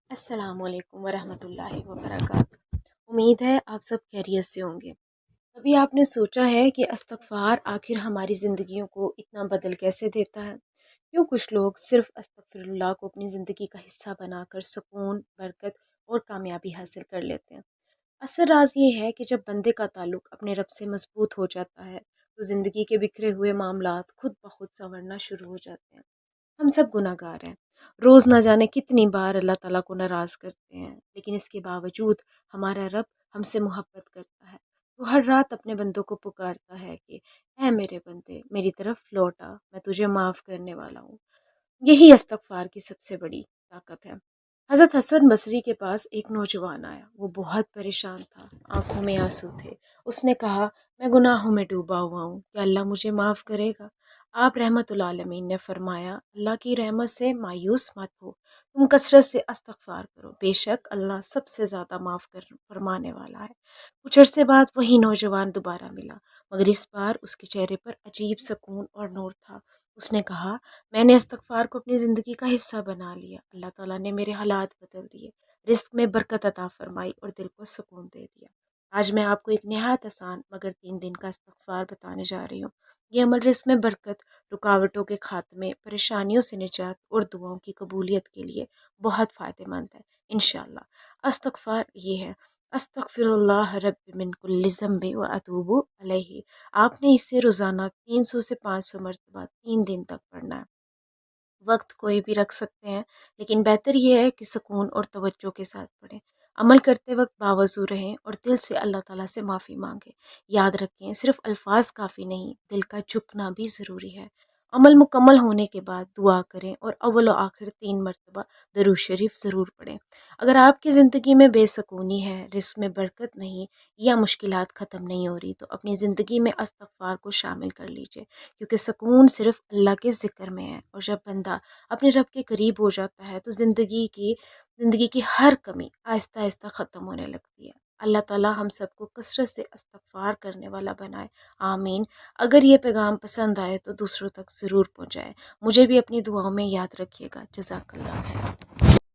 السلام علیکم ورحمۃ اللہ وبرکاتہ۔ امید ہے آپ سب خیریت سے ہوں گے۔ کبھی آپ نے سوچا ہے کہ استغفار آخر ہماری زندگیوں کو اتنا بدل کیسے دیتا ہے؟ کیوں کچھ لوگ صرف استغفر اللہ کو اپنی زندگی کا حصہ بنا کر سکون، برکت اور کامیابی حاصل کر لیتے ہیں؟ اصل راز یہ ہے کہ جب بندے کا تعلق اپنے رب سے مضبوط ہو جاتا ہے تو زندگی کے بکھرے ہوئے معاملات خود بخود سنورنا شروع ہو جاتے ہیں۔ ہم سب گناہ گار ہیں، روز نہ جانے کتنی بار اللہ تعالیٰ کو ناراض کرتے ہیں، لیکن اس کے باوجود ہمارا رب ہم سے محبت کرتا ہے۔ وہ ہر رات اپنے بندوں کو پکارتا ہے کہ اے میرے بندے میری طرف لوٹا، میں تجھے معاف کرنے والا ہوں۔ یہی استغفار کی سب سے بڑی طاقت ہے۔ حضرت حسن بصری کے پاس ایک نوجوان آیا، وہ بہت پریشان تھا، آنکھوں میں آنسو تھے۔ اس نے کہا میں گناہوں میں ڈوبا ہوا ہوں، کیا اللہ مجھے معاف کرے گا؟ آپ رحمت العالمین نے فرمایا اللہ کی رحمت سے مایوس مت ہو، تم کثرت سے استغفار کرو، بے شک اللہ سب سے زیادہ معاف فرمانے والا ہے۔ کچھ عرصے بعد وہی نوجوان دوبارہ ملا، مگر اس بار اس کے چہرے پر عجیب سکون اور نور تھا۔ اس نے کہا میں نے استغفار کو اپنی زندگی کا حصہ بنا لیا، اللہ تعالیٰ نے میرے حالات بدل دیے، رزق میں برکت عطا فرمائی اور دل کو سکون دے دیا۔ آج میں آپ کو ایک نہایت آسان مگر 3 دن کا استغفار بتانے جا رہی ہوں۔ یہ عمل رزق میں برکت، رکاوٹوں کے خاتمے، پریشانیوں سے نجات اور دعاؤں کی قبولیت کے لیے بہت فائدہ مند ہے انشاءاللہ۔ استغفار یہ ہے استغفر اللہ رب من کل ذنب و اتوب علیہ۔ آپ نے اسے روزانہ 300 سے 500 مرتبہ 3 دن تک پڑھنا ہے۔ وقت کوئی بھی رکھ سکتے ہیں، لیکن بہتر یہ ہے کہ سکون اور توجہ کے ساتھ پڑھیں۔ عمل کرتے وقت باوضو رہیں اور دل سے اللہ تعالیٰ سے معافی مانگیں۔ یاد رکھیں صرف الفاظ کافی نہیں، دل کا جھکنا بھی ضروری ہے۔ عمل مکمل ہونے کے بعد دعا کریں اور اول و آخر 3 مرتبہ درود شریف ضرور پڑھیں۔ اگر آپ کی زندگی میں بے سکونی ہے، رزق میں برکت نہیں یا مشکلات ختم نہیں ہو رہی تو اپنی زندگی میں استغفار کو شامل کر لیجئے، کیونکہ سکون صرف اللہ کے ذکر میں ہے، اور جب بندہ اپنے رب کے قریب ہو جاتا ہے تو زندگی کی ہر کمی آہستہ آہستہ ختم ہونے لگتی ہے۔ اللہ تعالیٰ ہم سب کو کثرت سے استغفار کرنے والا بنائے، آمین۔ اگر یہ پیغام پسند آئے تو دوسروں تک ضرور پہنچائے۔ مجھے بھی اپنی دعاؤں میں یاد رکھیے گا۔ جزاک اللہ خیر۔